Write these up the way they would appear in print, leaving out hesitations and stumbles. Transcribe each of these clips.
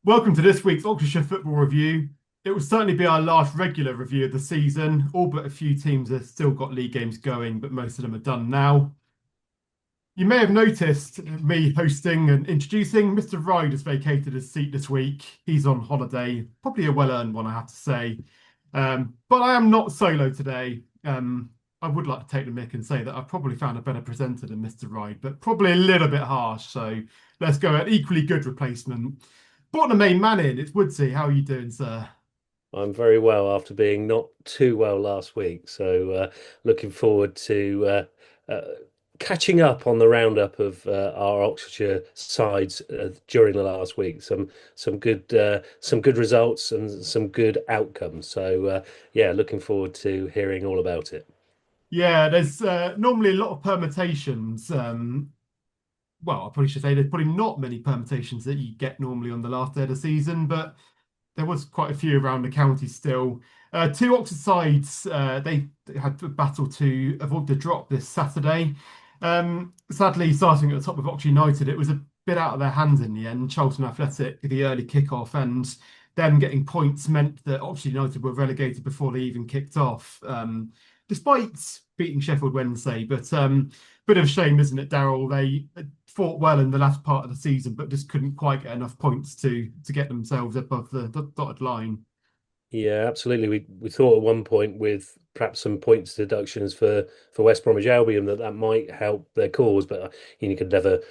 Welcome to this week's Oxfordshire football review. It will certainly be our last regular review of the season. All but a few teams have still got league games going, but most of them are done now. You may have noticed me hosting and introducing. Mr. Ryde has vacated his seat this week. He's on holiday, probably a well-earned one, I have to say. But I am not solo today. I would like to take the mick and say that I've probably found a better presenter than Mr. Ryde, but probably a little bit harsh. So let's go an equally good replacement. Brought the main man in. It's Woodsy. How are you doing, sir? I'm very well after being not too well last week. So looking forward to catching up on the roundup of our Oxfordshire sides during the last week. Some good results and some good outcomes. So yeah, looking forward to hearing all about it. Yeah, there's normally a lot of permutations. Well, I probably should say there's probably not many permutations that you get normally on the last day of the season, but there was quite a few around the county still. Two Oxford sides, they had to battle to avoid the drop this Saturday. Sadly, starting at the top of Oxford United, it was a bit out of their hands in the end. Charlton Athletic, the early kickoff, and them getting points meant that Oxford United were relegated before they even kicked off, despite beating Sheffield Wednesday. But bit of a shame, isn't it, Darryl? They fought well in the last part of the season, but just couldn't quite get enough points to get themselves above the dotted line. Yeah, absolutely. We thought at one point with perhaps some points deductions for West Bromwich Albion that might help their cause, but you could never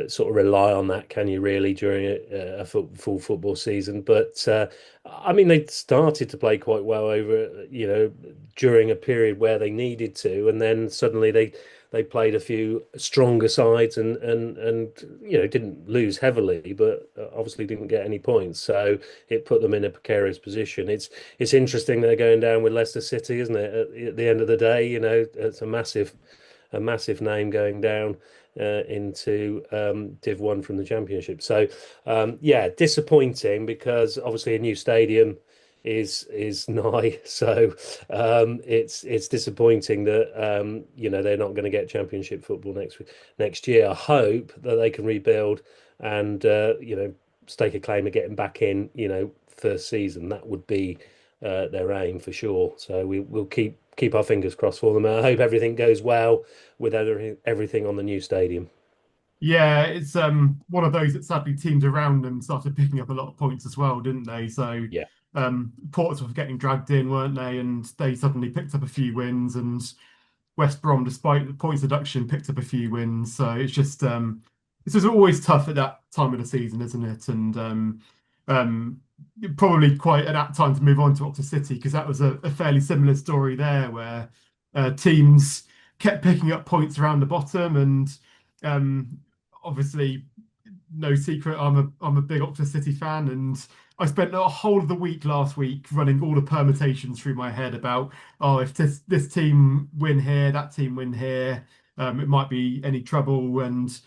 sort of rely on that, can you? Really, during a full football season. But I mean, they started to play quite well over during a period where they needed to, and then suddenly they played a few stronger sides and didn't lose heavily, but obviously didn't get any points. So it put them in a precarious position. It's interesting they're going down with Leicester City, isn't it? At the end of the day, it's a massive name going down into Div 1 from the Championship. So yeah, disappointing because obviously a new stadium is nigh. So it's disappointing that they're not going to get Championship football next year. I hope that they can rebuild and stake a claim of getting back in. First season that would be their aim for sure. So we'll keep our fingers crossed for them. I hope everything goes well with everything on the new stadium. Yeah, it's one of those that sadly teams around them started picking up a lot of points as well, didn't they? So Yeah. Portsmouth were getting dragged in, weren't they? And they suddenly picked up a few wins, and West Brom, despite the points deduction, picked up a few wins. So it's just always tough at that time of the season, isn't it? And um, probably quite an apt time to move on to Oxford City because that was a fairly similar story there, where teams kept picking up points around the bottom, and um, obviously, no secret, I'm a big Oxford City fan, and I spent the whole of the week last week running all the permutations through my head about, oh, if this team win here, that team win here, it might be any trouble, and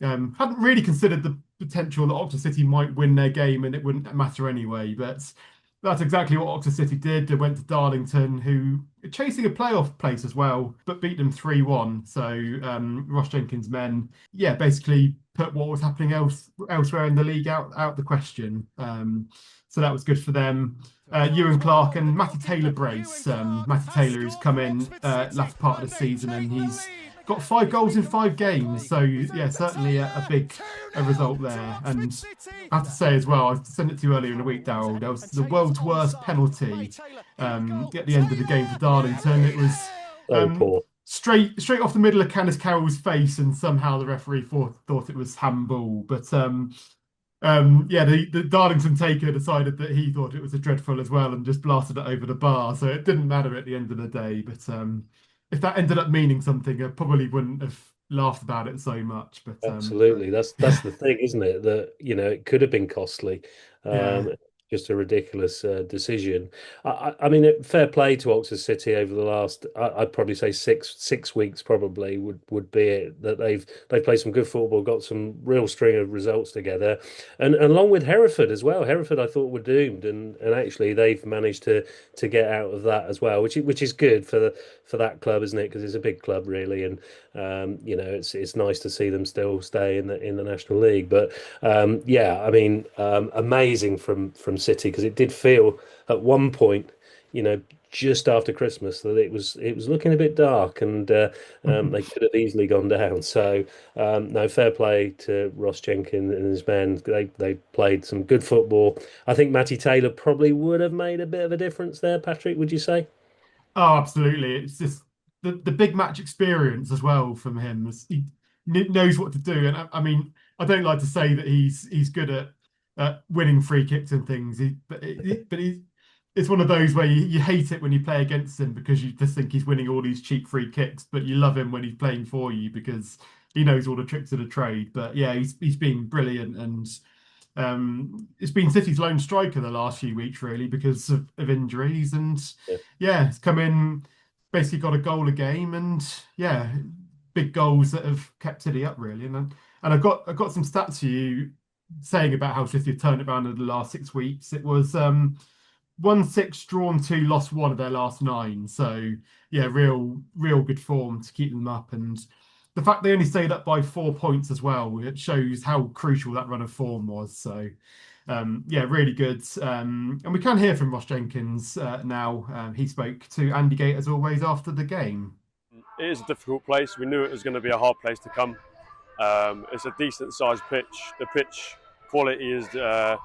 hadn't really considered the potential that Oxford City might win their game and it wouldn't matter anyway. But that's exactly what Oxford City did. They went to Darlington, who are chasing a playoff place as well, but beat them 3-1. So Ross Jenkins' men, yeah, basically put what was happening elsewhere in the league out the question. So that was good for them. Ewan Clark and Matty Taylor brace. Matty Taylor, who's come in last part of the season, and he's got 5 goals in 5 games. So yeah, certainly a big result there. And I have to say as well, I sent it to you earlier in the week, Darryl. There was the world's worst penalty at the end of the game for Darlington. It was So poor. straight off the middle of Candice Carroll's face, and somehow the referee thought it was handball. But yeah, the Darlington taker decided that he thought it was a dreadful as well and just blasted it over the bar. So it didn't matter at the end of the day. But if that ended up meaning something, I probably wouldn't have laughed about it so much. But Absolutely. That's the thing, isn't it? That, it could have been costly. yeah, just a ridiculous decision. I mean, fair play to Oxford City over the last, I'd probably say six weeks probably would be it, that they've played some good football, got some real string of results together, and along with Hereford as well. Hereford I thought were doomed, and actually they've managed to get out of that as well, which is good for that club, isn't it? Because it's a big club really, and it's nice to see them still stay in the National League. But yeah, I mean, amazing from City, because it did feel at one point, just after Christmas, that it was looking a bit dark, and they could have easily gone down. So no, fair play to Ross Jenkins and his men. They played some good football. I think Matty Taylor probably would have made a bit of a difference there. Patrick, would you say? Oh, absolutely. It's just the big match experience as well from him. He knows what to do, and I mean, I don't like to say that he's good at winning free kicks and things. It's one of those where you hate it when you play against him because you just think he's winning all these cheap free kicks, but you love him when he's playing for you because he knows all the tricks of the trade. But yeah, he's been brilliant, and it's been City's lone striker the last few weeks, really, because of injuries. And Yeah. yeah, it's come in, basically got a goal a game, and yeah, big goals that have kept City up, really. And I've got some stats for you saying about how City have turned it around in the last 6 weeks. It was 1-6 drawn two, lost one of their last nine. So yeah, real good form to keep them up. And the fact they only stayed up by 4 points as well, it shows how crucial that run of form was. So yeah, really good. And we can hear from Ross Jenkins now. He spoke to Andy Gate as always after the game. It is a difficult place. We knew it was going to be a hard place to come. It's a decent sized pitch. The pitch quality is a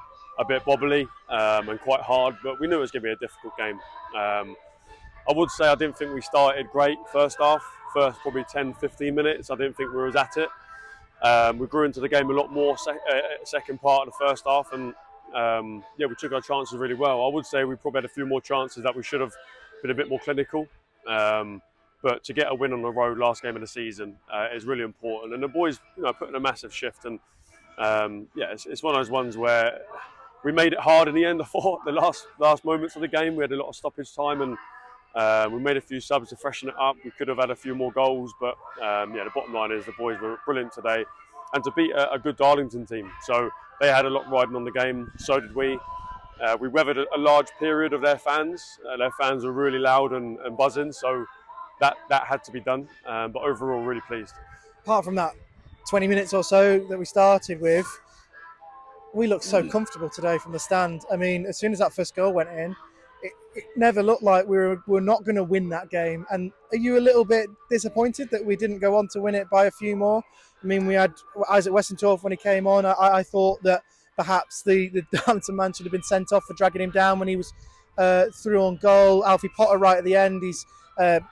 bit wobbly and quite hard, but we knew it was going to be a difficult game. I would say I didn't think we started great first half. First probably 10-15 minutes, I didn't think we were at it. We grew into the game a lot more second part of the first half, and yeah, we took our chances really well. I would say we probably had a few more chances that we should have been a bit more clinical. But to get a win on the road last game of the season is really important, and the boys, put in a massive shift. And yeah, it's one of those ones where we made it hard in the end. I thought the last moments of the game, we had a lot of stoppage time, and we made a few subs to freshen it up. We could have had a few more goals, but yeah, the bottom line is the boys were brilliant today, and to beat a good Darlington team. So they had a lot riding on the game. So did we. We weathered a large period of their fans. Their fans were really loud and buzzing. So that had to be done. But overall, really pleased. Apart from that 20 minutes or so that we started with, we looked so comfortable today from the stand. I mean, as soon as that first goal went in, it never looked like we were not going to win that game. And are you a little bit disappointed that we didn't go on to win it by a few more? I mean, we had Isaac Weston-Torf when he came on. I thought that perhaps the Darlington man should have been sent off for dragging him down when he was through on goal. Alfie Potter right at the end, he's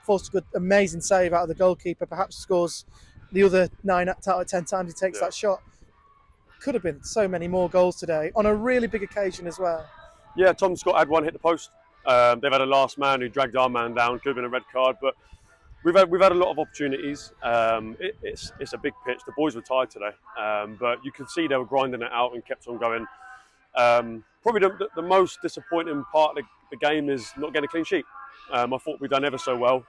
forced a good, amazing save out of the goalkeeper. Perhaps scores the other 9 out of 10 times he takes that shot. Could have been so many more goals today on a really big occasion as well. Yeah, Tom Scott had one hit the post. They've had a last man who dragged our man down. Could have been a red card, but we've had a lot of opportunities. It's a big pitch. The boys were tired today, but you could see they were grinding it out and kept on going. Probably the most disappointing part of the game is not getting a clean sheet. I thought we'd done ever so well.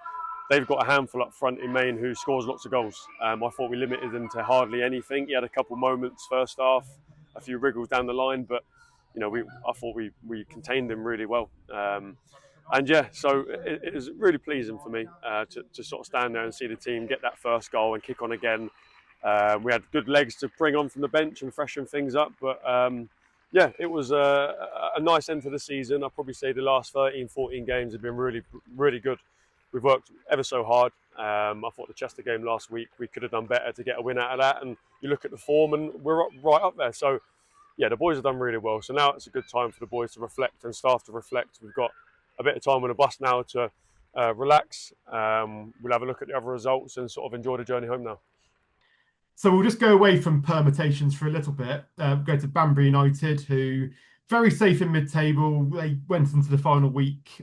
They've got a handful up front in Maine who scores lots of goals. I thought we limited them to hardly anything. He had a couple moments first half, a few wriggles down the line, but I thought we contained them really well. And yeah, so it was really pleasing for me to sort of stand there and see the team get that first goal and kick on again. We had good legs to bring on from the bench and freshen things up, but yeah, it was a nice end to the season. I'd probably say the last 13, 14 games have been really, really good. We've worked ever so hard. I thought the Chester game last week, we could have done better to get a win out of that. And you look at the form and we're right up there. So yeah, the boys have done really well. So now it's a good time for the boys to reflect and staff to reflect. We've got a bit of time on the bus now to relax. We'll have a look at the other results and sort of enjoy the journey home now. So we'll just go away from permutations for a little bit. Go to Banbury United, who very safe in mid-table. They went into the final week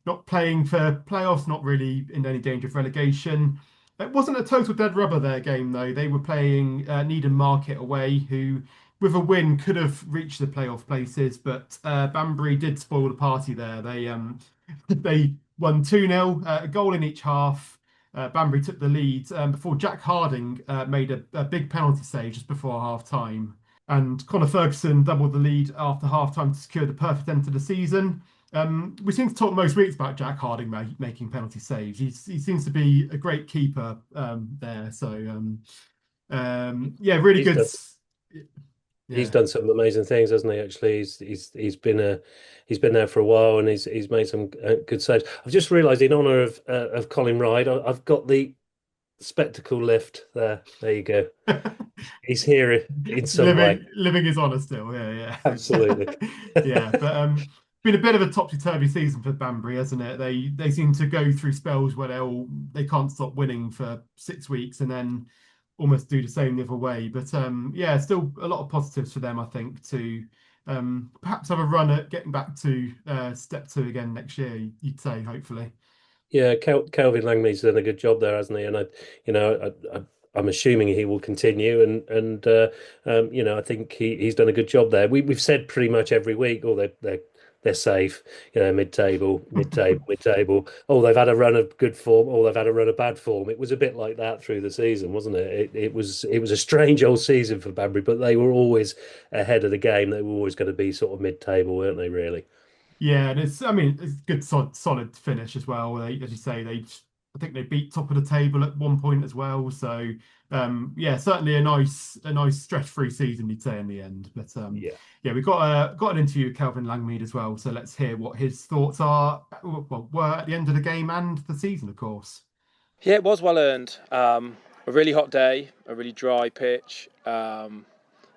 not playing for playoffs, not really in any danger of relegation. It wasn't a total dead rubber their game though. They were playing Needham Market away, who with a win, could have reached the playoff places, but Banbury did spoil the party there. They won 2-0, a goal in each half. Banbury took the lead before Jack Harding made a big penalty save just before half time. And Conor Ferguson doubled the lead after half time to secure the perfect end to the season. We seem to talk most weeks about Jack Harding making penalty saves. He seems to be a great keeper there. So, yeah, really good. He's done some amazing things, hasn't he? Actually, he's been there for a while, and he's made some good saves. I've just realised, in honour of Colin Ryde, I've got the spectacle lift there. There you go. He's here in some way. Living his honour still. Yeah. Absolutely. Yeah, but been a bit of a topsy-turvy season for Banbury, hasn't it? They seem to go through spells where they can't stop winning for 6 weeks and then almost do the same the other way. But yeah, still a lot of positives for them, I think, to perhaps have a run at getting back to step 2 again next year, you'd say, hopefully. Yeah, Kelvin Langmead's done a good job there, hasn't he? And I'm assuming he will continue, and I think he's done a good job there. We've said pretty much every week, they're safe, mid-table. Oh, they've had a run of good form. Oh, they've had a run of bad form. It was a bit like that through the season, wasn't it? It was a strange old season for Banbury, but they were always ahead of the game. They were always going to be sort of mid-table, weren't they? Really. Yeah, and it's good, solid finish as well. As you say, I think they beat top of the table at one point as well. So yeah, certainly a nice stress-free season, you'd say, in the end. But yeah, we got an interview with Kelvin Langmead as well. So let's hear what his thoughts were at the end of the game and the season, of course. Yeah, it was well earned. A really hot day, a really dry pitch, and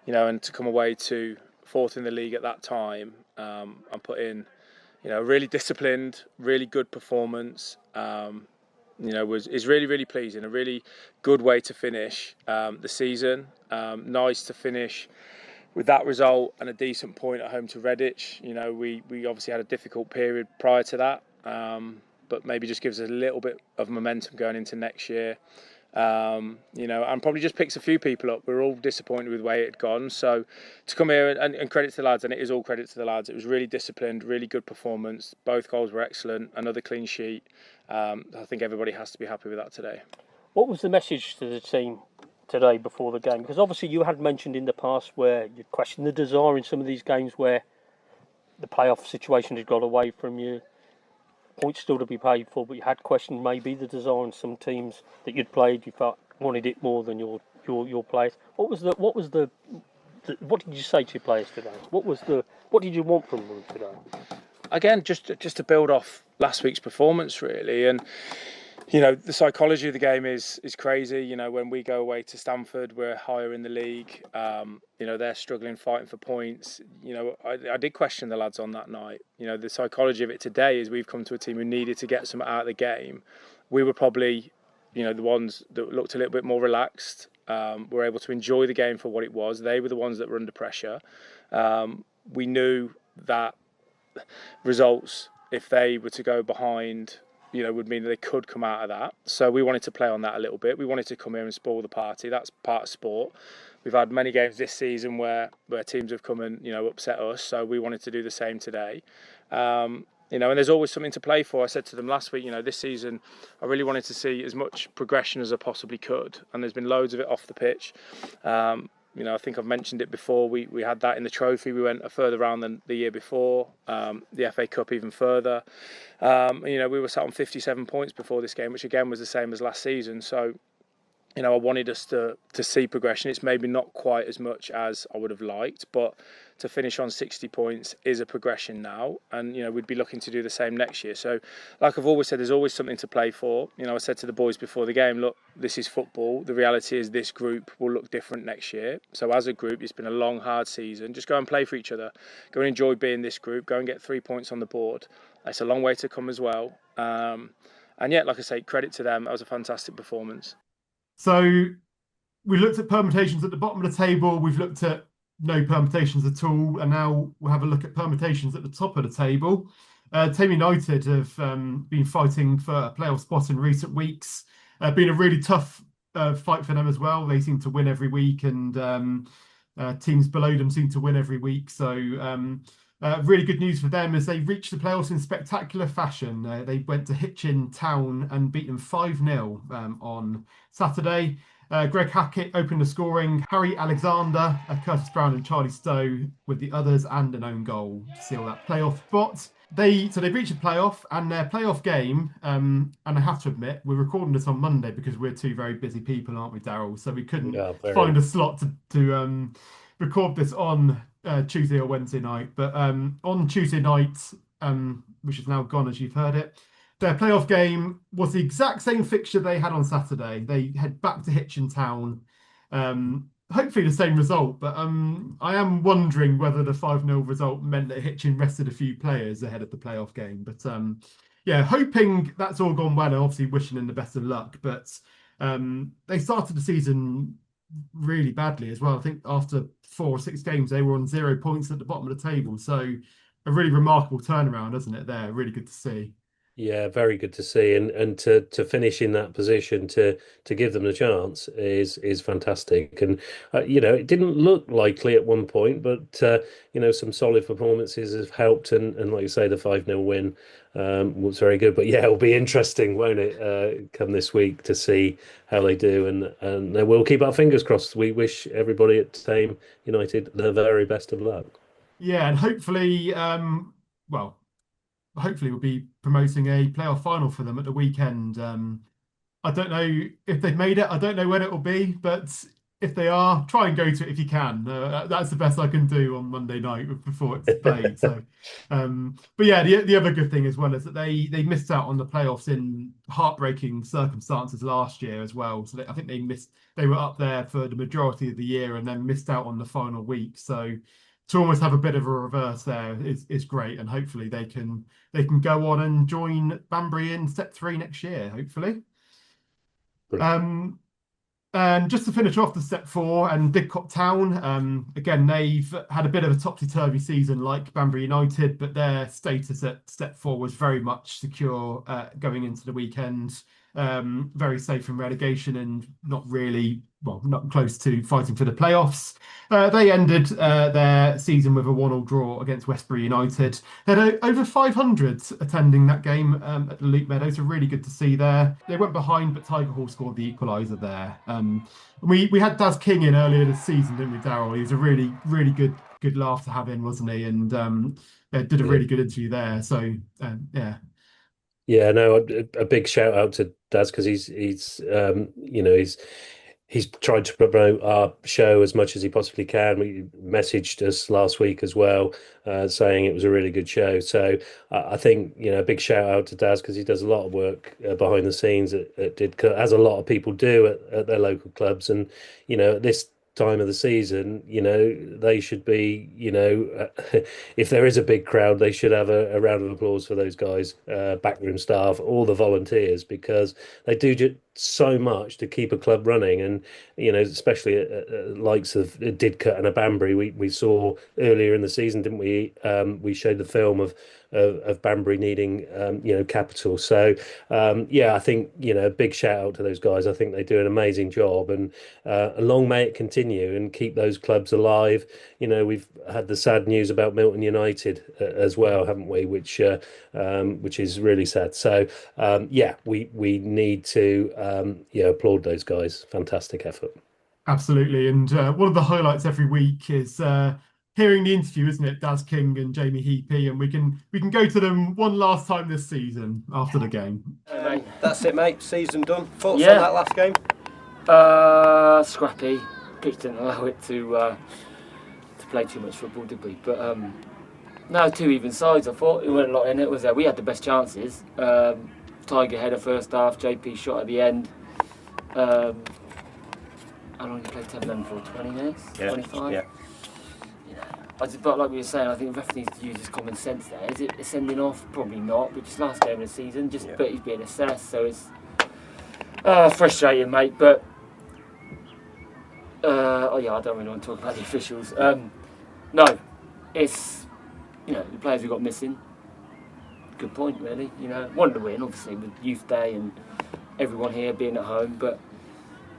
to come away to 4th in the league at that time, and put in, really disciplined, really good performance. Is really, really pleasing. A really good way to finish the season. Nice to finish with that result and a decent point at home to Redditch. We obviously had a difficult period prior to that, but maybe just gives us a little bit of momentum going into next year. And probably just picks a few people up. We're all disappointed with the way it had gone. So to come here and credit to the lads, and it is all credit to the lads, it was really disciplined, really good performance. Both goals were excellent, another clean sheet. I think everybody has to be happy with that today. What was the message to the team today before the game? Because obviously you had mentioned in the past where you questioned the desire in some of these games where the playoff situation had got away from you. Points still to be paid for, but you had questioned maybe the design in some teams that you'd played. You felt wanted it more than your players. What did you say to your players today? What did you want from them today? Again, just to build off last week's performance, really, and the psychology of the game is crazy. When we go away to Stamford, we're higher in the league. They're struggling, fighting for points. I did question the lads on that night. The psychology of it today is we've come to a team who needed to get something out of the game. We were probably, the ones that looked a little bit more relaxed. Were able to enjoy the game for what it was. They were the ones that were under pressure. We knew that results, if they were to go behind, would mean that they could come out of that. So we wanted to play on that a little bit. We wanted to come here and spoil the party. That's part of sport. We've had many games this season where teams have come and upset us. So we wanted to do the same today. And there's always something to play for. I said to them last week, this season, I really wanted to see as much progression as I possibly could. And there's been loads of it off the pitch. I think I've mentioned it before. We had that in the trophy. We went a further round than the year before. The FA Cup even further. We were sat on 57 points before this game, which again was the same as last season. So, I wanted us to see progression. It's maybe not quite as much as I would have liked, but to finish on 60 points is a progression now. And, we'd be looking to do the same next year. So, like I've always said, there's always something to play for. I said to the boys before the game, look, this is football. The reality is this group will look different next year. So as a group, it's been a long, hard season. Just go and play for each other. Go and enjoy being this group. Go and get 3 points on the board. It's a long way to come as well. And yet, like I say, credit to them. That was a fantastic performance. So we looked at permutations at the bottom of the table. We've looked at no permutations at all. And now we'll have a look at permutations at the top of the table. Thame United have been fighting for a playoff spot in recent weeks. Been a really tough fight for them as well. They seem to win every week. And Teams below them seem to win every week. So really good news for them as they reached the playoffs in spectacular fashion. They went to Hitchin Town and beat them 5-0 on Saturday. Greg Hackett opened the scoring. Harry Alexander, Curtis Brown and Charlie Stowe with the others and an own goal to seal that playoff spot. They reached a playoff, and their playoff game, and I have to admit, we're recording this on Monday because we're two very busy people, aren't we, Darryl? So we couldn't find a slot to record this on Tuesday or Wednesday night. But on Tuesday night, which is now gone as you've heard it, their playoff game was the exact same fixture they had on Saturday. They head back to Hitchin Town. Hopefully the same result, but I am wondering whether the 5-0 result meant that Hitchin rested a few players ahead of the playoff game. But yeah, hoping that's all gone well and obviously wishing them the best of luck. But they started the season really badly as well. I think after 4 or 6 games, they were on 0 points at the bottom of the table. So a really remarkable turnaround, isn't it, there? Really good to see. Yeah, very good to see, and to finish in that position to give them the chance is fantastic. And it didn't look likely at one point, but some solid performances have helped, and like you say, the 5-0 win was very good. But yeah, it'll be interesting, won't it, come this week to see how they do, and we'll keep our fingers crossed. We wish everybody at Thame United the very best of luck. Yeah, and hopefully, hopefully we'll be promoting a playoff final for them at the weekend. I don't know if they've made it. I don't know when it will be, but if they are, try and go to it if you can. That's the best I can do on Monday night before it's played. So, but yeah, the other good thing as well is that they missed out on the playoffs in heartbreaking circumstances last year as well. So I think they were up there for the majority of the year and then missed out on the final week. So to almost have a bit of a reverse there is great, and hopefully they can go on and join Banbury in step 3 next year, hopefully. And just to finish off the step 4 and Didcot Town, again they've had a bit of a topsy-turvy season like Banbury United, but their status at step 4 was very much secure going into the weekend. Very safe from relegation and not close to fighting for the playoffs. They ended their season with a 1-1 draw against Westbury United. They had over 500 attending that game at the Luke Meadows, so really good to see there. They went behind, but Tiger Hall scored the equaliser there. We had Daz King in earlier this season, didn't we, Darryl? He was a really, really good laugh to have in, wasn't he? And did a really good interview there. So yeah. Yeah, no, a big shout out to Daz because he's tried to promote our show as much as he possibly can. We messaged us last week as well, saying it was a really good show. So I think a big shout out to Daz because he does a lot of work behind the scenes at Didcot, as a lot of people do at their local clubs. And at this time of the season, they should be, if there is a big crowd, they should have a round of applause for those guys, backroom staff, all the volunteers, because they do just so much to keep a club running. And especially at likes of Didcot and a Banbury, we saw earlier in the season, didn't we? We showed the film of Banbury needing capital. So I think a big shout out to those guys. I think they do an amazing job, and long may it continue and keep those clubs alive. We've had the sad news about Milton United as well, haven't we? Which is really sad. So we need to applaud those guys. Fantastic effort. Absolutely, and one of the highlights every week is hearing the interview, isn't it? Daz King and Jamie Heapy, and we can go to them one last time this season after the game. Mate, that's it, mate. Season done. Thoughts on that last game? Scrappy. Pitch didn't allow it to play too much football, did we? But no, 2 even sides. I thought there weren't a lot in it, was there? We had the best chances. Tiger header first half, JP shot at the end. How long did you play 10 men for? 20 minutes? 25? Yeah. But like we were saying, I think the ref needs to use his common sense there. Is it sending off? Probably not, but just last game of the season, but he's being assessed, so it's frustrating, mate. But I don't really want to talk about the officials. No, it's the players we got missing. Good point, really. Wanted to win, obviously, with Youth Day and everyone here being at home, but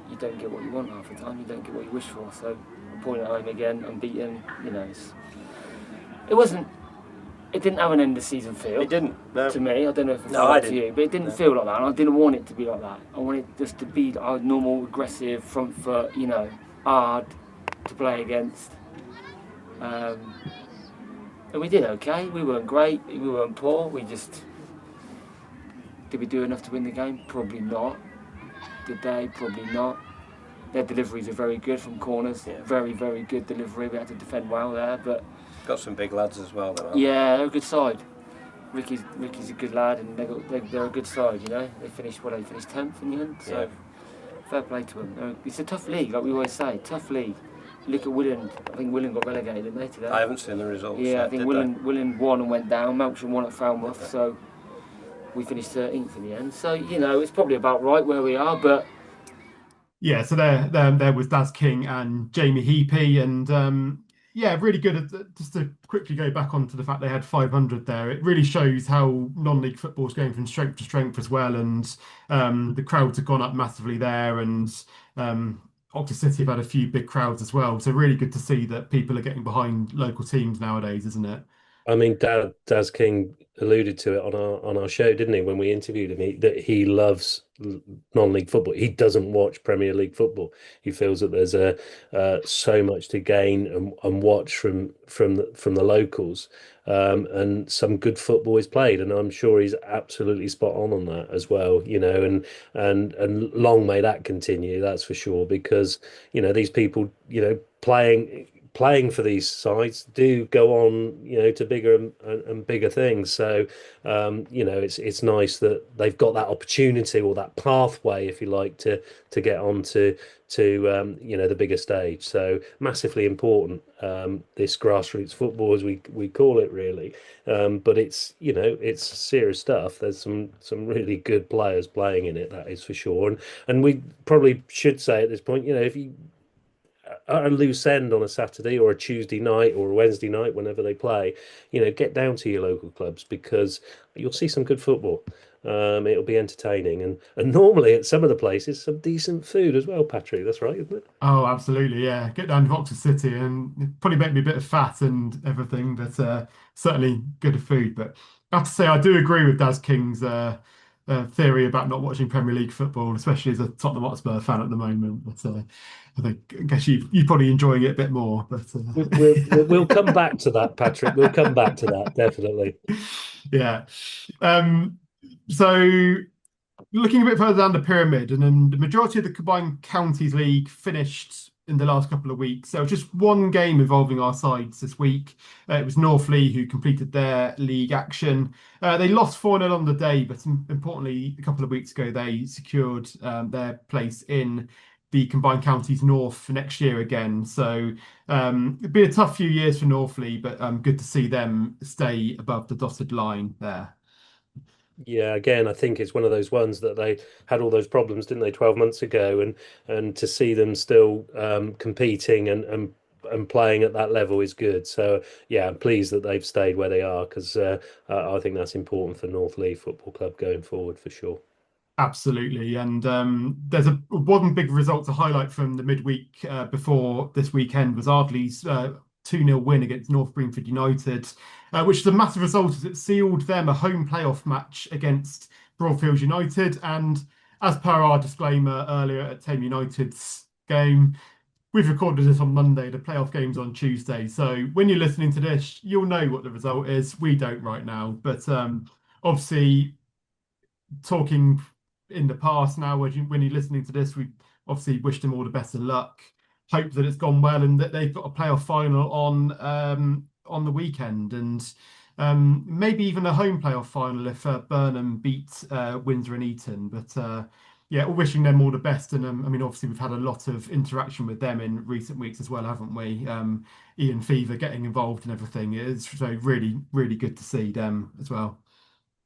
you don't get what you want half the time. You don't get what you wish for. So point at home again, unbeaten. You know, it wasn't. It didn't have an end of season feel. It didn't. No. To me, I don't know if it No, felt I like to didn't. you, but it didn't feel like that. And I didn't want it to be like that. I wanted just to be our normal, aggressive, front foot. You know, hard to play against. And we did okay. We weren't great. We weren't poor. Did we do enough to win the game? Probably not. Did they? Probably not. Their deliveries are very good from corners. Yeah. Very, very good delivery. We had to defend well there, but Got some big lads as well, though. yeah, they're a good side. Ricky's a good lad, and they're a good side. You know, they finished 10th in the end. So Yeah. fair play to them. It's a tough league, like we always say. Tough league. Look at Willand. I think Willand got relegated, didn't they, today? I haven't seen the results. Yeah, yet, I think did Willand won and went down. Melksham won at Falmouth, Okay. so we finished 13th in the end. So you know, it's probably about right where we are, but. Yeah, so there was Daz King and Jamie Heapy, and yeah, really good at, just to quickly go back onto the fact they had 500 there. It really shows how non-league football is going from strength to strength as well, and the crowds have gone up massively there, and Oxford City have had a few big crowds as well. So really good to see that people are getting behind local teams nowadays, isn't it? I mean, Daz King alluded to it on our show, didn't he? When we interviewed him, that he loves non-league football. He doesn't watch Premier League football. He feels that there's so much to gain and watch from the locals, and some good football is played. And I'm sure he's absolutely spot on that as well. You know, and long may that continue. That's for sure, because you know these people, you know, playing for these sides do go on, you know, to bigger and bigger things. So, you know, it's nice that they've got that opportunity or that pathway, if you like, to get on to you know, the bigger stage. So massively important, this grassroots football, as we call it, really. But it's, you know, it's serious stuff. There's some really good players playing in it, that is for sure. And we probably should say at this point, you know, if you at a loose end on a Saturday or a Tuesday night or a Wednesday night, whenever they play, you know, get down to your local clubs, because you'll see some good football. It'll be entertaining, and normally at some of the places, some decent food as well, Patrick. That's right, isn't it? Oh, absolutely, yeah. Get down to Oxford City and it'd probably make me a bit of fat and everything, but certainly good food. But I have to say, I do agree with Daz King's theory about not watching Premier League football, especially as a Tottenham Hotspur fan at the moment. But I guess you're probably enjoying it a bit more. But We'll come back to that, Patrick. We'll come back to that, definitely. Yeah. So looking a bit further down the pyramid, and then the majority of the combined counties league finished in the last couple of weeks. So just one game involving our sides this week. It was Northley who completed their league action. They lost 4-0 on the day, but importantly, a couple of weeks ago, they secured their place in the combined counties north for next year again. So it'd been a tough few years for Northley, but good to see them stay above the dotted line there. Yeah, again, I think it's one of those ones that they had all those problems, didn't they, 12 months ago, and to see them still competing and playing at that level is good. So yeah, I'm pleased that they've stayed where they are, because I think that's important for Northley Football Club going forward for sure. Absolutely, and there's one big result to highlight from the midweek before this weekend was Ardley's 2-0 win against North Greenford United, which is a massive result as it sealed them a home playoff match against Broadfields United. And as per our disclaimer earlier at Thame United's game, we've recorded this on Monday, the playoff game's on Tuesday. So when you're listening to this, you'll know what the result is. We don't right now, but obviously talking in the past now, when you're listening to this, we obviously wish them all the best of luck. Hope that it's gone well and that they've got a playoff final on the weekend, and maybe even a home playoff final if Burnham beat Windsor and Eton. But yeah, wishing them all the best. And I mean, obviously we've had a lot of interaction with them in recent weeks as well, haven't we? Ian Fever getting involved and everything. It's so really, really good to see them as well.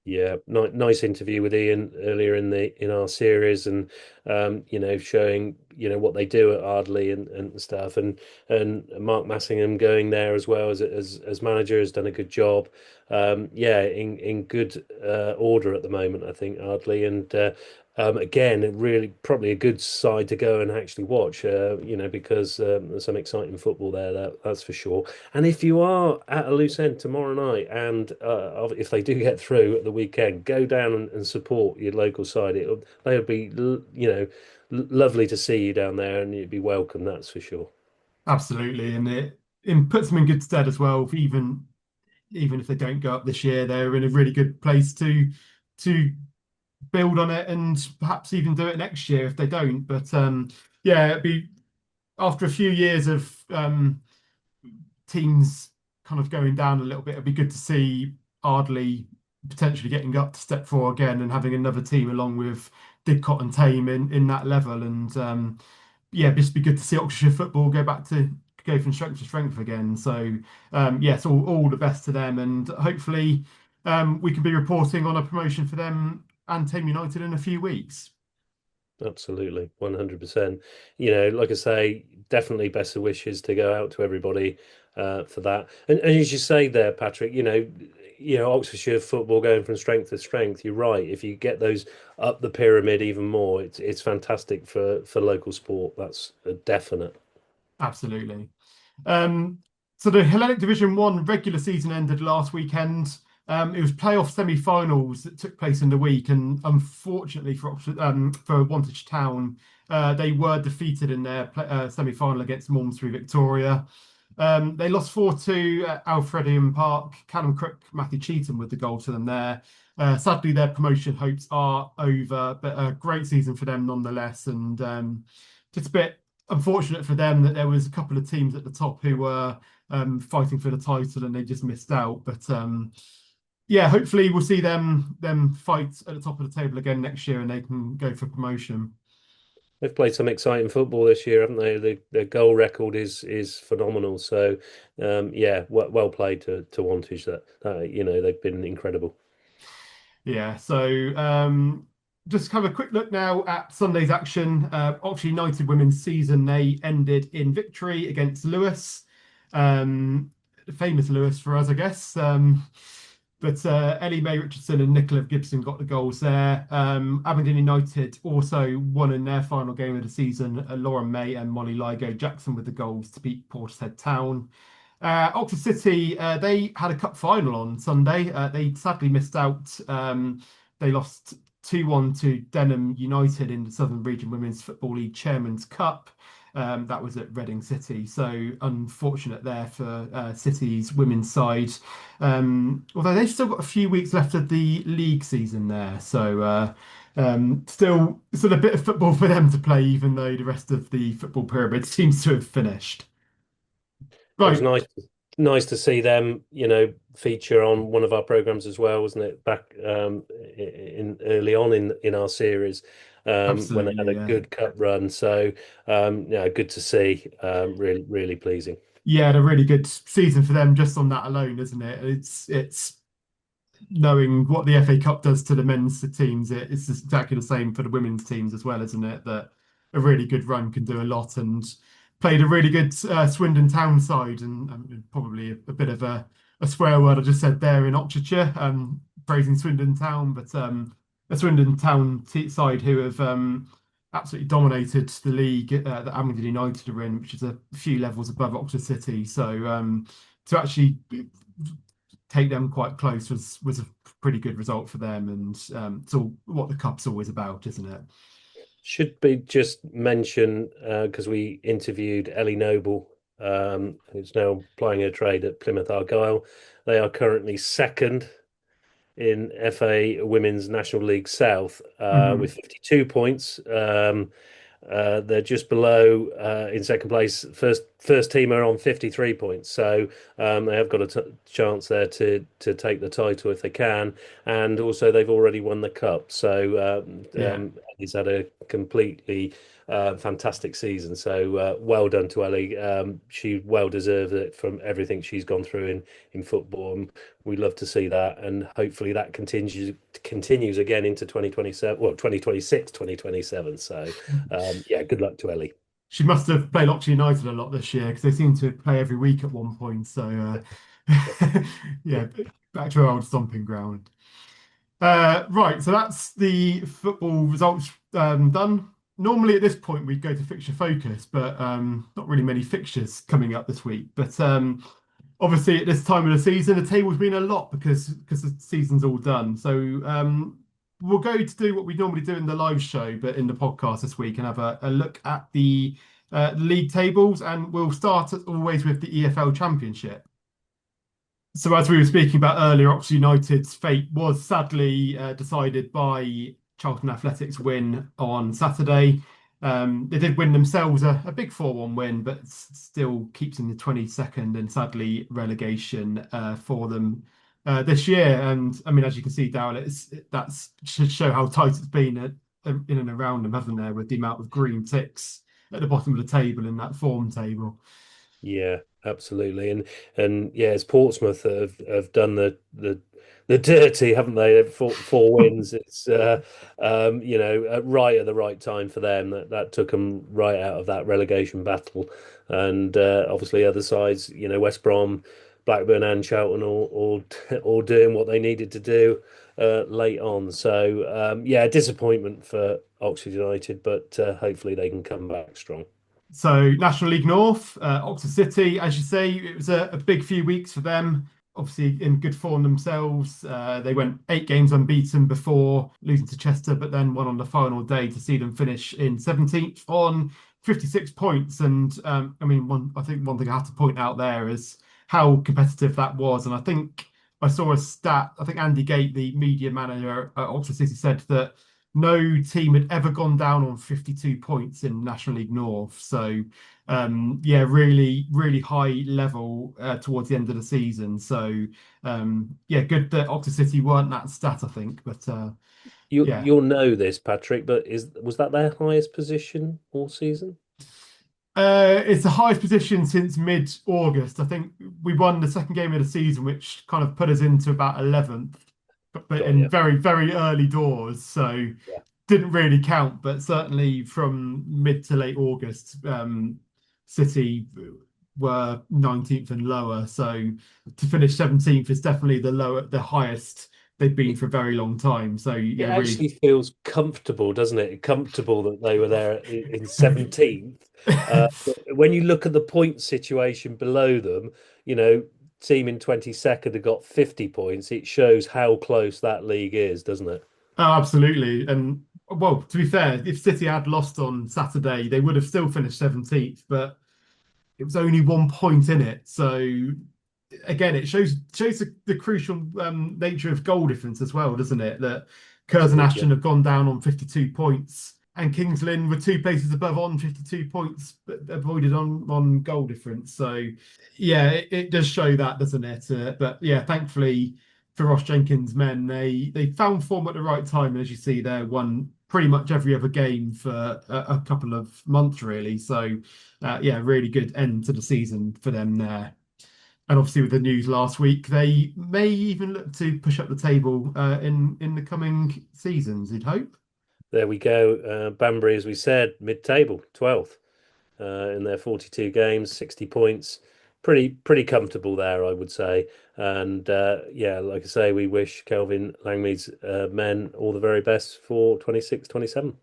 Yeah, nice interview with Ian earlier in our series, and you know, showing what they do at Ardley and stuff, and Mark Massingham going there as well as manager has done a good job. In good order at the moment, I think, Ardley, and again, really probably a good side to go and actually watch, because there's some exciting football there, that's for sure. And if you are at a loose end tomorrow night, and if they do get through at the weekend, go down and support your local side. They would be, lovely to see you down there, and you'd be welcome, that's for sure. Absolutely, and it puts them in good stead as well. Even if they don't go up this year, they're in a really good place to build on it and perhaps even do it next year if they don't. But it'd be after a few years of teams kind of going down a little bit, it'd be good to see Ardley potentially getting up to step four again and having another team along with Didcot and Thame in that level. And just be good to see Oxfordshire football go from strength to strength again. So yes, all the best to them, and hopefully we can be reporting on a promotion for them and Thame United in a few weeks. Absolutely, 100%. Like I say, definitely best of wishes to go out to everybody for that. And as you say there, Patrick, Oxfordshire football going from strength to strength. You're right. If you get those up the pyramid even more, it's fantastic for local sport. That's a definite. Absolutely. So the Hellenic Division 1 regular season ended last weekend. It was playoff semi-finals that took place in the week, and unfortunately for Wantage Town, they were defeated in their semi-final against Malmesbury Victoria. They lost 4-2 at Alfredian Park. Callum Crook, Matthew Cheetham with the goal to them there. Sadly, their promotion hopes are over, but a great season for them nonetheless, and just a bit unfortunate for them that there was a couple of teams at the top who were fighting for the title and they just missed out. But hopefully we'll see them fight at the top of the table again next year and they can go for promotion. They've played some exciting football this year, haven't they? Their goal record is phenomenal. So well played to Wantage. That they've been incredible. Yeah. So just have a quick look now at Sunday's action. Oxford United women's season, they ended in victory against Lewis. Famous Lewis for us, I guess. But Ellie Mae Richardson and Nicola Gibson got the goals there. Aberdeen United also won in their final game of the season. Lauren May and Molly Ligo Jackson with the goals to beat Portishead Town. Oxford City, they had a cup final on Sunday. They sadly missed out. They lost 2-1 to Denham United in the Southern Region Women's Football League Chairman's Cup. That was at Reading City. So unfortunate there for City's women's side. Although they've still got a few weeks left of the league season there. So still a bit of football for them to play, even though the rest of the football pyramid seems to have finished. Right. It was nice to see them, feature on one of our programs as well, wasn't it? Back in early on in our series. When they had a good cup run. So, good to see. Really, really pleasing. Yeah, a really good season for them just on that alone, isn't it? It's knowing what the FA Cup does to the men's teams. It's exactly the same for the women's teams as well, isn't it? That a really good run can do a lot, and played a really good Swindon Town side, and probably a bit of a swear word I just said there in Oxfordshire, praising Swindon Town, but a Swindon Town side who have absolutely dominated the league that Aberdeen United are in, which is a few levels above Oxford City. So to actually take them quite close was a pretty good result for them, and it's what the cup's always about, isn't it? Should be just mention because we interviewed Ellie Noble, who's now plying her trade at Plymouth Argyle. They are currently second in FA Women's National League South with 52 points. They're just below in second place. First first team are on 53 points, so they have got a chance there to take the title if they can, and also they've already won the cup. So he's had a completely fantastic season. So well done to Ellie. She well deserves it from everything she's gone through in football. And we love to see that, and hopefully that continues again into 2027, well, 2026, 2027. So good luck to Ellie. She must have played Oxford United a lot this year because they seem to play every week at one point. So back to our old stomping ground. Right, so that's the football results done. Normally at this point we'd go to fixture focus, but not really many fixtures coming up this week. But obviously at this time of the season, the table's been a lot because the season's all done. So we'll go to do what we normally do in the live show, but in the podcast this week, and have a look at the league tables. And we'll start as always with the EFL Championship. So as we were speaking about earlier, Oxford United's fate was sadly decided by Charlton Athletics' win on Saturday. They did win themselves a big 4-1 win, but still keeps in the 22nd and sadly relegation for them this year. And I mean, as you can see, Darryl, that should show how tight it's been in and around them, hasn't there, with the amount of green ticks at the bottom of the table in that form table. Yeah, absolutely. And it's Portsmouth that have done the dirty, haven't they? They've fought 4 wins. It's right at the right time for them. That took them right out of that relegation battle. And obviously other sides, West Brom, Blackburn and Charlton all doing what they needed to do late on. So disappointment for Oxford United, but hopefully they can come back strong. So National League North, Oxford City, as you say, it was a big few weeks for them. Obviously in good form themselves. They went 8 games unbeaten before losing to Chester, but then won on the final day to see them finish in 17th on 56 points. And I think one thing I have to point out there is how competitive that was. And I think I saw a stat, I think Andy Gate, the media manager at Oxford City, said that no team had ever gone down on 52 points in National League North. So, really, really high level towards the end of the season. So, good that Oxford City weren't that stat, I think. But you'll know this, Patrick, but was that their highest position all season? It's the highest position since mid-August. I think we won the second game of the season, which kind of put us into about 11th. But in very, very early doors, so didn't really count. But certainly from mid to late August, City were 19th and lower. So to finish 17th is definitely the highest they've been for a very long time. So it actually feels comfortable, doesn't it? Comfortable that they were there in 17th. When you look at the point situation below them, team in 22nd have got 50 points. It shows how close that league is, doesn't it? Oh, absolutely. And well, to be fair, if City had lost on Saturday, they would have still finished 17th, but it was only 1 point in it. So again, it shows the crucial nature of goal difference as well, doesn't it? That Curzon Ashton have gone down on 52 points. And Kings Lynn were 2 places above on 52 points, but avoided on goal difference. So, it does show that, doesn't it? But thankfully for Ross Jenkins' men, they found form at the right time. And as you see, they won pretty much every other game for a couple of months, really. So, really good end to the season for them there. And obviously with the news last week, they may even look to push up the table in the coming seasons, you'd hope. There we go. Banbury, as we said, mid-table, 12th in their 42 games, 60 points. Pretty comfortable there, I would say. And like I say, we wish Kelvin Langmead's men all the very best for 26-27.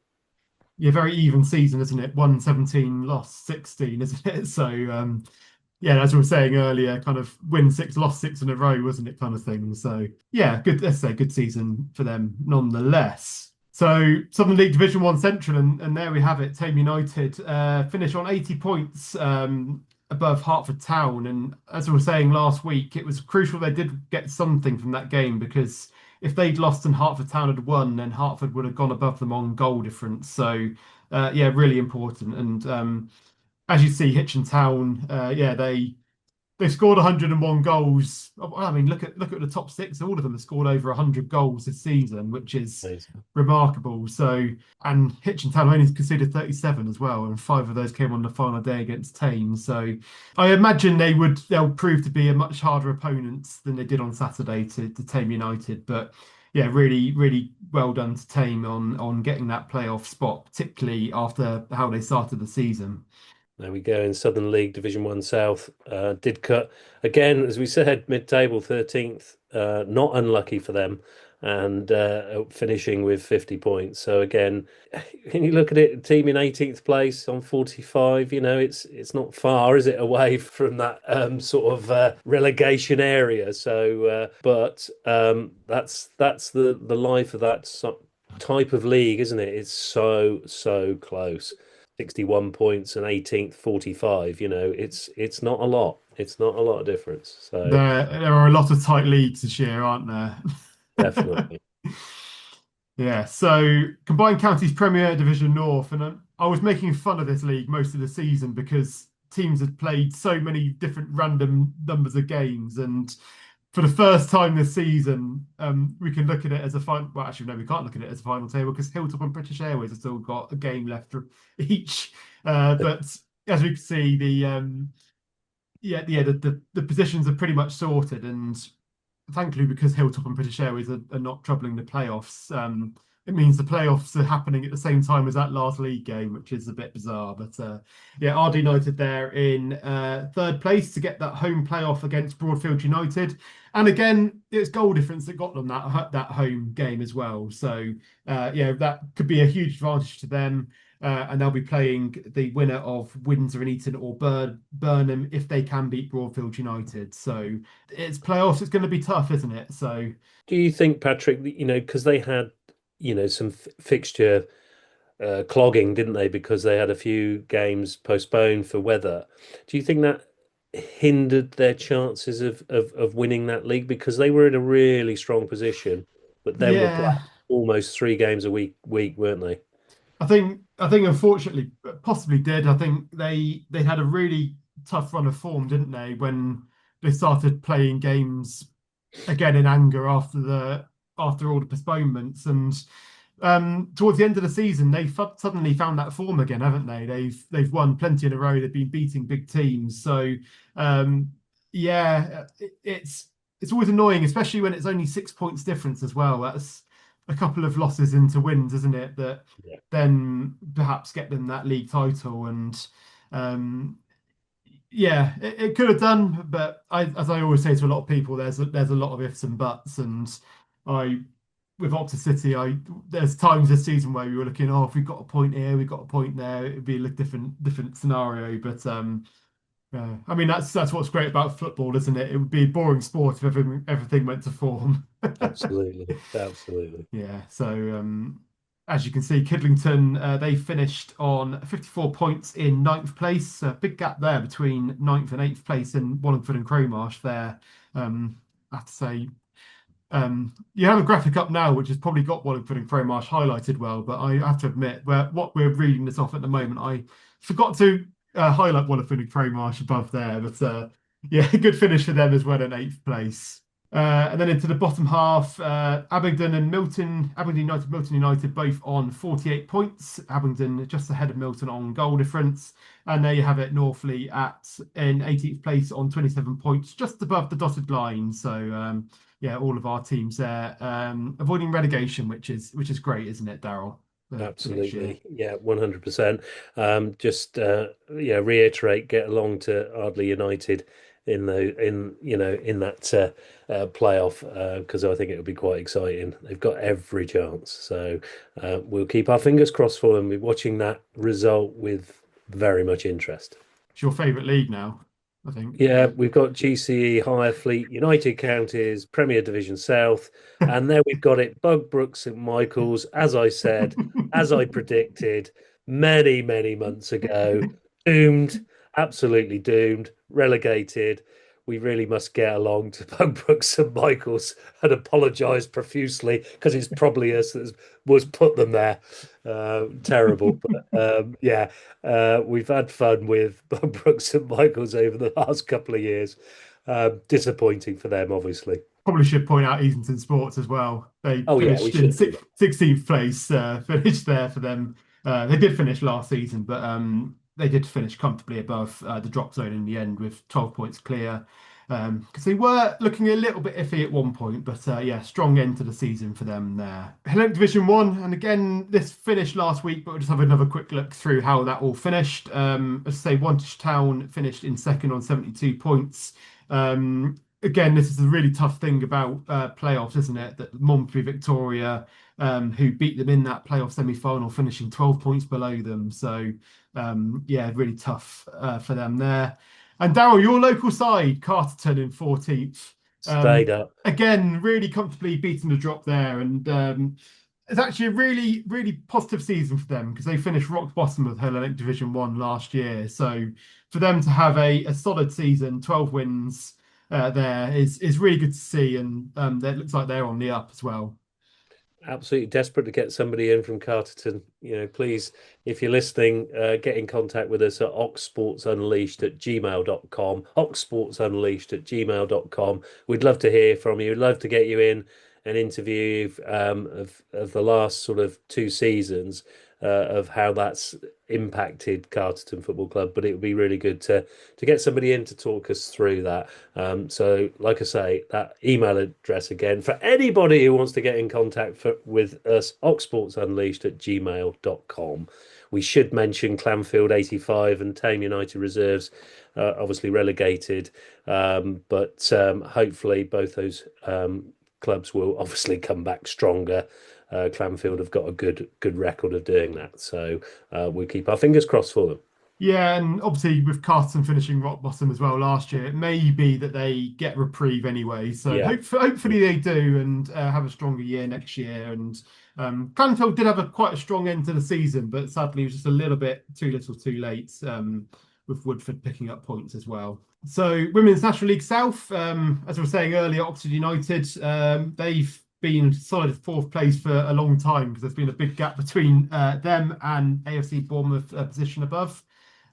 Yeah, very even season, isn't it? 1-17, lost 16, isn't it? So, as we were saying earlier, kind of win 6, lost 6 in a row, wasn't it, kind of thing. So, good. Let's say good season for them, nonetheless. So Southern League Division 1 Central, and there we have it. Thame United finish on 80 points above Hertford Town. And as we were saying last week, it was crucial they did get something from that game, because if they'd lost and Hertford Town had won, then Hertford would have gone above them on goal difference. So, really important. And as you see, Hitchin Town, they scored 101 goals. I mean, look at the top six. All of them have scored over 100 goals this season, which is Amazing. remarkable. So, and Hitchin Town only conceded 37 as well, and 5 of those came on the final day against Thame. So, I imagine they'll prove to be a much harder opponent than they did on Saturday to Thame United. But yeah, really, really well done to Thame on getting that playoff spot, particularly after how they started the season. There we go in Southern League Division 1 South. Didcot, again, as we said, mid-table 13th. Not unlucky for them, and finishing with 50 points. So again, when you look at it, a team in 18th place on 45, it's not far, is it, away from that sort of relegation area. So, but that's the life of that type of league, isn't it? It's so close. 61 points and 18th 45. It's not a lot. It's not a lot of difference. So There are a lot of tight leagues this year, aren't there? definitely. Yeah, so Combined Counties Premier Division North, and I was making fun of this league most of the season because teams had played so many different random numbers of games, and for the first time this season, we can look at it as a final. Well, actually, no, we can't look at it as a final table because Hilltop and British Airways have still got a game left for each. But as we can see, the positions are pretty much sorted, and thankfully, because Hilltop and British Airways are not troubling the playoffs, it means the playoffs are happening at the same time as that last league game, which is a bit bizarre. But Ardley United there in third place to get that home playoff against Broadfield United. And again, it's goal difference that got them that home game as well. So that could be a huge advantage to them. And they'll be playing the winner of Windsor and Eton or Burnham if they can beat Broadfield United. So it's playoffs. It's going to be tough, isn't it? So Do you think, Patrick, because they had, some fixture clogging, didn't they? Because they had a few games postponed for weather. Do you think that hindered their chances of winning that league? Because they were in a really strong position, but then were playing yeah, almost 3 games a week, weren't they? I think unfortunately possibly did. I think they had a really tough run of form, didn't they, when they started playing games again in anger after all the postponements, and towards the end of the season they suddenly found that form again, haven't they? They've won plenty in a row. They've been beating big teams. So it's always annoying, especially when it's only 6 points difference as well. That's a couple of losses into wins, isn't it? That Yeah. then perhaps get them that league title. And it could have done, but as I always say to a lot of people, there's a lot of ifs and buts. And with Oxford City, there's times this season where we were looking, oh, if we've got a point here, we've got a point there, it'd be a different scenario. But I mean, that's what's great about football, isn't it? It would be a boring sport if everything went to form. Absolutely. Yeah. So as you can see, Kidlington, they finished on 54 points in ninth place. A big gap there between ninth and eighth place in Wallingford and Crowmarsh there. I have to say, you have a graphic up now, which has probably got Wallingford and Crowmarsh highlighted well, but I have to admit, what we're reading this off at the moment, I forgot to highlight Wallingford and Crowmarsh above there. But good finish for them as well in eighth place. And then into the bottom half, Abingdon United, Milton United, both on 48 points. Abingdon just ahead of Milton on goal difference. And there you have it, Northley in 18th place on 27 points, just above the dotted line. So all of our teams there avoiding relegation, which is great, isn't it, Darryl? Absolutely. Yeah, 100%. Just reiterate, get along to Ardley United in that playoff because I think it'll be quite exciting. They've got every chance. So we'll keep our fingers crossed for them. We're watching that result with very much interest. It's your favourite league now, I think. Yeah, we've got GCE, Higher Fleet, United Counties, Premier Division South, and there we've got it, Bugbrook, St Michael's, as I said, as I predicted many, many months ago, doomed, absolutely doomed, relegated. we really must get along to Pembroke St Michael's and apologise profusely, because it's probably us that was put them there. Terrible. But we've had fun with Pembroke St Michael's over the last couple of years. Disappointing for them, obviously. Probably should point out Easington Sports as well. They we finished should in 16th place, finished there for them. They did finish last season, but they did finish comfortably above the drop zone in the end with 12 points clear. Because they were looking a little bit iffy at one point, but strong end to the season for them there. Hellenic Division 1, and again, this finished last week, but we'll just have another quick look through how that all finished. As I say, Wantage Town finished in second on 72 points. Again, this is a really tough thing about playoffs, isn't it? That Monterey Victoria, who beat them in that playoff semi-final, finishing 12 points below them. So, really tough for them there. And Darryl, your local side, Carterton in 14th. Stayed up. Again, really comfortably beating the drop there. And it's actually a really, really positive season for them, because they finished rock bottom of Hellenic Division 1 last year. So for them to have a solid season, 12 wins there is really good to see. And it looks like they're on the up as well. Absolutely desperate to get somebody in from Carterton. Please, if you're listening, get in contact with us at oxsportsunleashed@gmail.com. oxsportsunleashed@gmail.com. We'd love to hear from you. We'd love to get you in an interview of the last sort of 2 seasons of how that's impacted Carterton Football Club. But it would be really good to get somebody in to talk us through that. So, like I say, that email address again for anybody who wants to get in contact with us, oxsportsunleashed@gmail.com. We should mention Clanfield 85 and Thame United Reserves, obviously relegated, but hopefully both those clubs will obviously come back stronger. Clanfield have got a good record of doing that, so we'll keep our fingers crossed for them. Yeah, and obviously with Carterton finishing rock bottom as well last year, it may be that they get reprieve anyway. So hopefully they do and have a stronger year next year. And Clanfield did have quite a strong end to the season, but sadly it was just a little bit too little too late, with Woodford picking up points as well. So Women's National League South, as I was saying earlier, Oxford United, they've been solid 4th place for a long time, because there's been a big gap between them and AFC Bournemouth position above.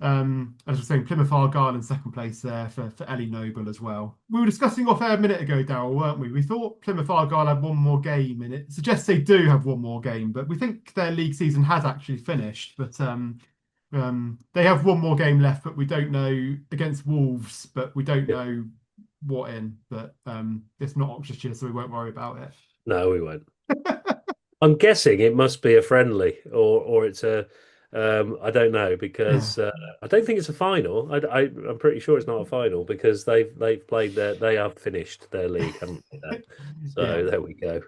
As I was saying, Plymouth Argyle in 2nd place there for Ellie Noble as well. We were discussing off air a minute ago, Darryl, weren't we? We thought Plymouth Argyle had one more game, and it suggests they do have one more game, but we think their league season has actually finished. But they have one more game left, but we don't know, against Wolves, but we don't know what in. But it's not Oxfordshire, so we won't worry about it. No, we won't. I'm guessing it must be a friendly, or it's a I don't know, because I don't think it's a final. I'm pretty sure it's not a final, because they've played they have finished their league, haven't they? So there we go.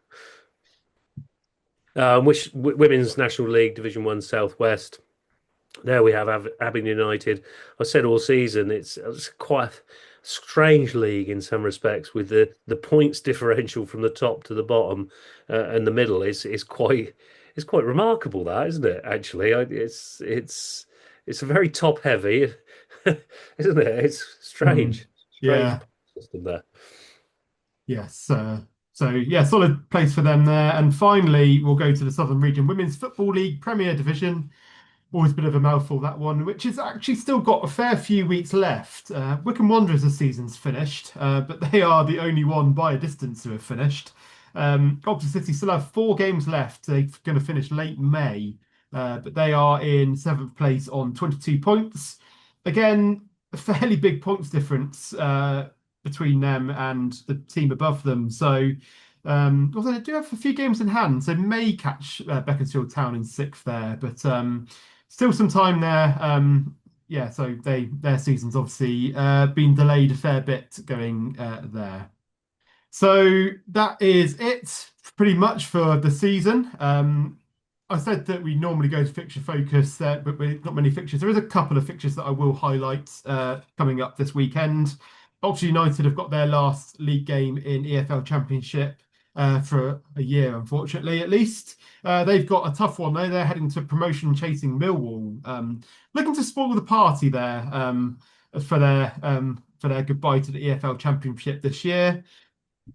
Women's National League Division 1 Southwest. There we have Aberdeen United. I said all season it's quite a strange league in some respects, with the points differential from the top to the bottom and the middle is quite remarkable, that, isn't it? Actually, it's a very top heavy, isn't it? It's strange. System there. Yes. So solid place for them there. And finally, we'll go to the Southern Region Women's Football League Premier Division. Always a bit of a mouthful, that one, which has actually still got a fair few weeks left. Wycombe Wanderers' season's finished, but they are the only one by a distance to have finished. Oxford City still have 4 games left. They're going to finish late May, but they are in 7th place on 22 points. Again, a fairly big points difference between them and the team above them. So, although they do have a few games in hand, so may catch Beaconsfield Town in 6th there, but still some time there. So their season's obviously been delayed a fair bit going there. So that is it pretty much for the season. I said that we normally go to fixture focus, but not many fixtures. There is a couple of fixtures that I will highlight coming up this weekend. Oxford United have got their last league game in EFL Championship for a year, unfortunately, at least. They've got a tough one, though. They're heading to promotion chasing Millwall. Looking to spoil the party there for for their goodbye to the EFL Championship this year.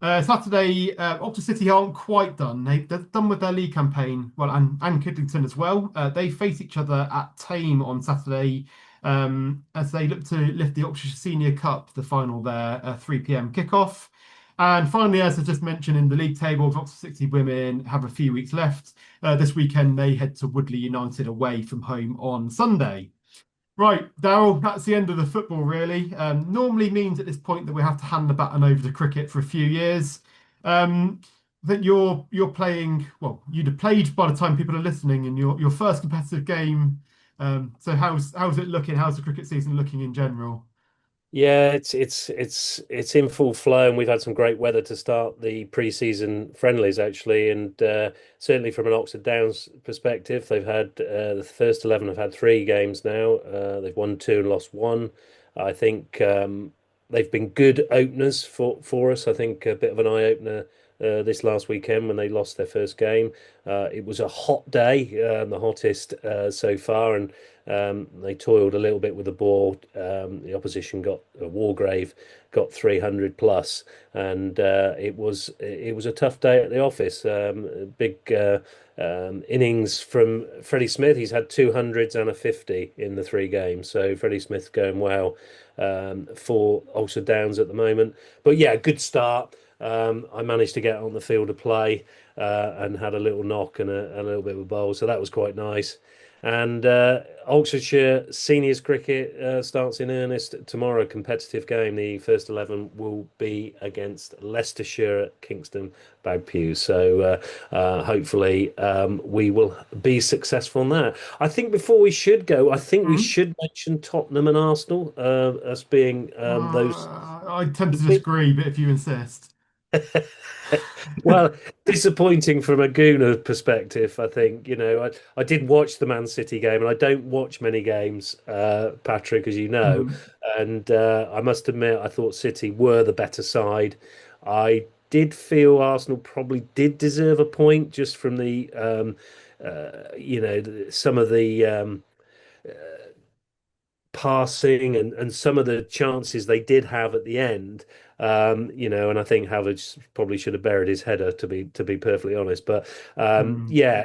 Saturday, Oxford City aren't quite done. They're done with their league campaign. Well, and Kidlington as well. They face each other at Thame on Saturday as they look to lift the Oxfordshire Senior Cup, the final there, 3 p.m. kickoff. And finally, as I just mentioned in the league tables, Oxford City women have a few weeks left. This weekend, they head to Woodley United away from home on Sunday. Right, Darryl, that's the end of the football, really. Normally means at this point that we have to hand the baton over to cricket for a few years. I think you're playing, well, you'd have played by the time people are listening in your first competitive game. So how's it looking? How's the cricket season looking in general? Yeah, it's in full flow, and we've had some great weather to start the pre-season friendlies actually, and certainly from an Oxford Downs perspective, they've had the first 11 have had 3 games now. They've won 2 and lost 1. I think they've been good openers for us. I think a bit of an eye opener this last weekend when they lost their first game. It was a hot day, the hottest so far, and they toiled a little bit with the ball. The opposition got Wargrave got 300 plus, and it was a tough day at the office. Big innings from Freddie Smith. He's had 200s and a 50 in the 3 games. So Freddie Smith's going well for Oxford Downs at the moment. But yeah, good start. I managed to get on the field of play and had a little knock and a little bit of a bowl, so that was quite nice. And Oxfordshire Seniors Cricket starts in earnest tomorrow. Competitive game. The first 11 will be against Leicestershire at Kingston Bagpuw. So hopefully we will be successful in that. I think before we should go, I think we should mention Tottenham and Arsenal as being those. I tend to disagree, but if you insist. Well, disappointing from a Gooner perspective, I think. I did watch the Man City game, and I don't watch many games, Patrick, as you know. And I must admit, I thought City were the better side. I did feel Arsenal probably did deserve a point just from the, some of the passing and some of the chances they did have at the end. And I think Havertz probably should have buried his header to be perfectly honest. But yeah,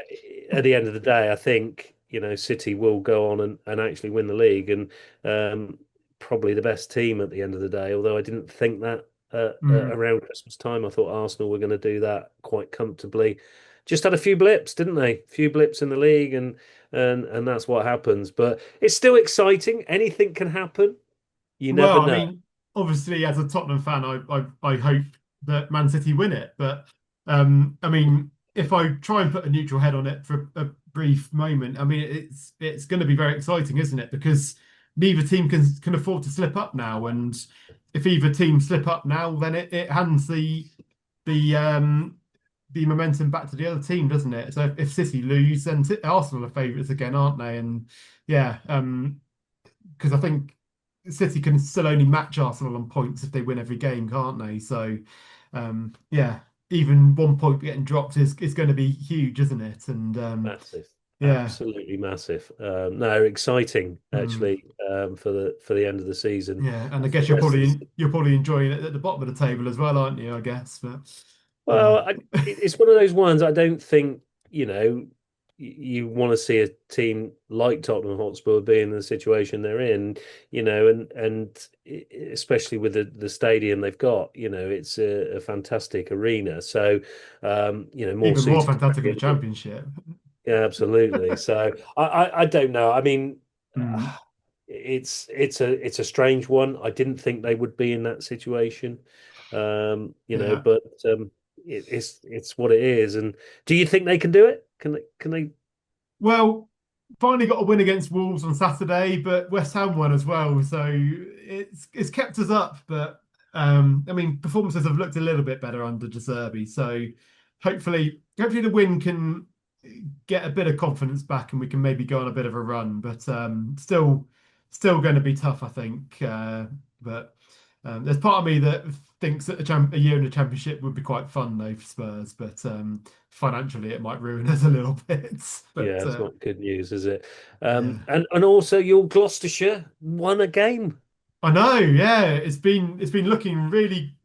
at the end of the day, I think City will go on and actually win the league, and probably the best team at the end of the day. Although I didn't think that around Christmas time, I thought Arsenal were going to do that quite comfortably. Just had a few blips, didn't they? A few blips in the league, and that's what happens. But it's still exciting. Anything can happen. You never know. I mean, obviously, as a Tottenham fan, I hope that Man City win it. But I mean, if I try and put a neutral head on it for a brief moment, I mean, it's going to be very exciting, isn't it? Because neither team can afford to slip up now, and if either team slip up now, then it hands the momentum back to the other team, doesn't it? So if City lose, then Arsenal are favourites again, aren't they? And yeah, because I think City can still only match Arsenal on points if they win every game, can't they? So yeah, even 1 point getting dropped is going to be huge, isn't it? And massive, yeah, absolutely massive. No, exciting actually for the end of the season. Yeah, and I guess you're probably enjoying it at the bottom of the table as well, aren't you? I guess, but. Well, it's one of those ones I don't think, you want to see a team like Tottenham Hotspur be in the situation they're in, and especially with the stadium they've got, it's a fantastic arena. So, more even more fantastic in the Championship. Yeah, absolutely. So I don't know. I mean, it's a strange one. I didn't think they would be in that situation, but. It's what it is. And do you think they can do it? Can they? Well, finally got a win against Wolves on Saturday, but West Ham won as well, so it's kept us up. But I mean, performances have looked a little bit better under De Zerbi, so hopefully the win can get a bit of confidence back, and we can maybe go on a bit of a run. But still going to be tough, I think. But there's part of me that thinks that a year in the Championship would be quite fun though for Spurs, but financially it might ruin us a little bit. But, yeah, it's not good news, is it? And also your Gloucestershire won a game. I know, yeah. It's been looking really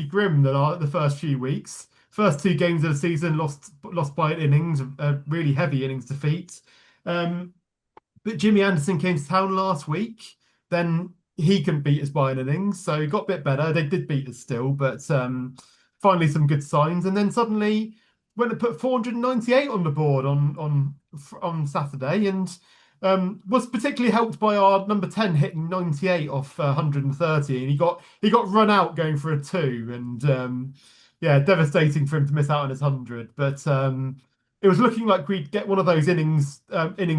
grim the first few weeks. First two games of the season lost by an innings, a really heavy innings defeat. Um, but Jimmy Anderson came to town last week. Then he couldn't beat us by an innings, so it got a bit better. They did beat us still, but finally some good signs. And then suddenly went to put 498 on the board on Saturday, and was particularly helped by our number 10 hitting 98 off 130, and he got run out going for a two, and yeah, devastating for him to miss out on his 100. But it was looking like we'd get one of those innings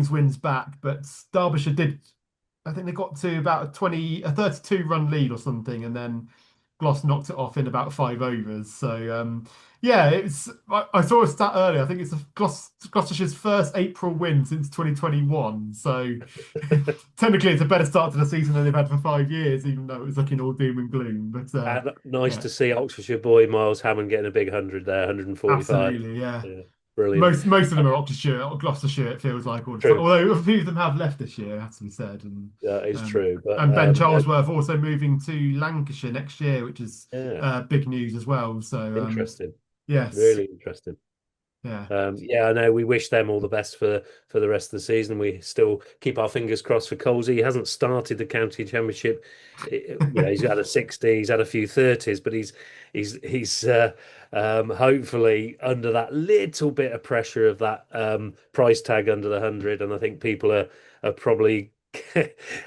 wins back, but Derbyshire did. I think they got to about a 32 run lead or something, and then Gloss knocked it off in about 5 overs. So yeah, I saw a stat earlier. I think it's Gloucestershire's first April win since 2021. So technically, it's a better start to the season than they've had for 5 years, even though it was looking all doom and gloom. But Nice yeah, to see Oxfordshire boy Miles Hammond getting a big 100 there, 145. absolutely, yeah. Yeah, brilliant. Most of them are Oxfordshire or Gloucestershire, it feels like all the time. True. Although a few of them have left this year, has to be said. And That is true. But and Ben Charlesworth also moving to Lancashire next year, which is yeah, big news as well. So interesting. yes, Really interesting. yeah, Yeah, I know. We wish them all the best for the rest of the season. We still keep our fingers crossed for Colsey. He hasn't started the county championship. He's had a 60, he's had a few 30s, but he's hopefully under that little bit of pressure of that price tag under the 100, and I think people are probably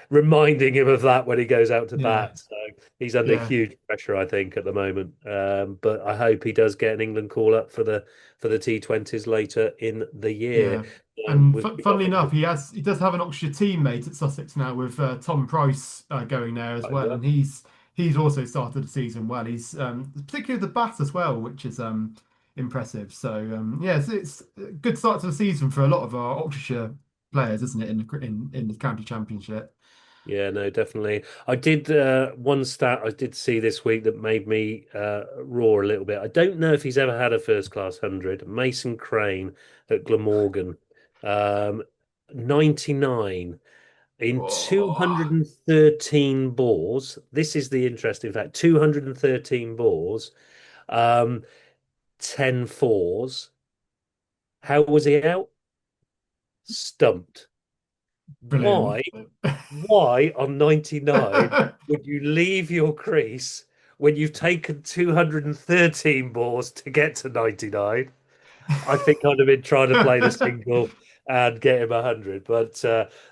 reminding him of that when he goes out to yeah, bat. So he's under yeah, huge pressure, I think, at the moment. But I hope he does get an England call up for the T20s later in the year. yeah. And We've funnily got enough, he does have an Oxfordshire teammate at Sussex now with Tom Price going there as well, and he's also started the season well. He's particularly the bat as well, which is impressive. So yeah, it's a good start to the season for a lot of our Oxfordshire players, isn't it, in the county championship? Yeah, no, definitely. I did one stat I did see this week that made me roar a little bit. I don't know if he's ever had a first class 100. Mason Crane at Glamorgan, 99 in Oh, 213 balls. This is the interesting fact: 213 balls, um, 10 fours. How was he out? Stumped. brilliant. Why? Why on 99 would you leave your crease when you've taken 213 balls to get to 99? I think I'd have been trying to play the single and get him 100, but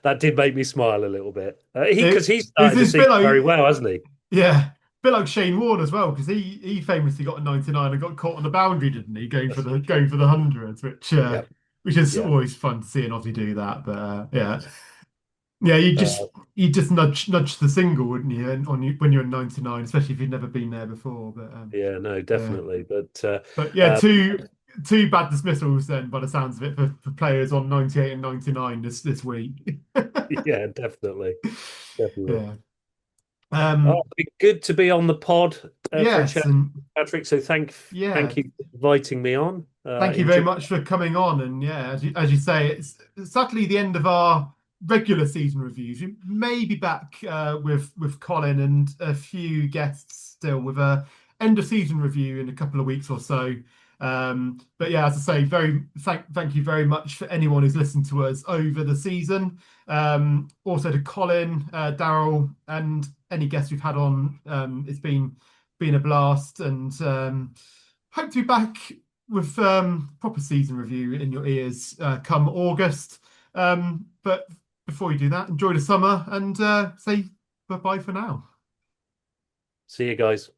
that did make me smile a little bit. Because he's It's started the this bit season like, very well, hasn't he? yeah, bit like Shane Warne as well, because he famously got a 99 and got caught on the boundary, didn't he? Going for the hundreds, Yep. which is Yeah. always fun to see an Aussie do that. But yeah, Uh, you just nudge the single, wouldn't you? And when you're in 99, especially if you've never been there before. But yeah, no, yeah, definitely. But but yeah, two bad dismissals then, by the sounds of it, for players on 98 and 99 this week. yeah, definitely. Definitely. Yeah. Oh, it'd be good to be on the pod for a Yes, chat, and Patrick. So yeah, thank you for inviting me on. thank you very Enjoy. much for coming on. And yeah, as you say, it's sadly the end of our regular season reviews. We may be back with Colin and a few guests still with a end of season review in a couple of weeks or so. But yeah, as I say, thank you very much for anyone who's listened to us over the season. Also to Colin, Darryl, and any guests we've had on. It's been a blast, and hope to be back with proper season review in your ears come August. But before you do that, enjoy the summer and say bye-bye for now. See you guys.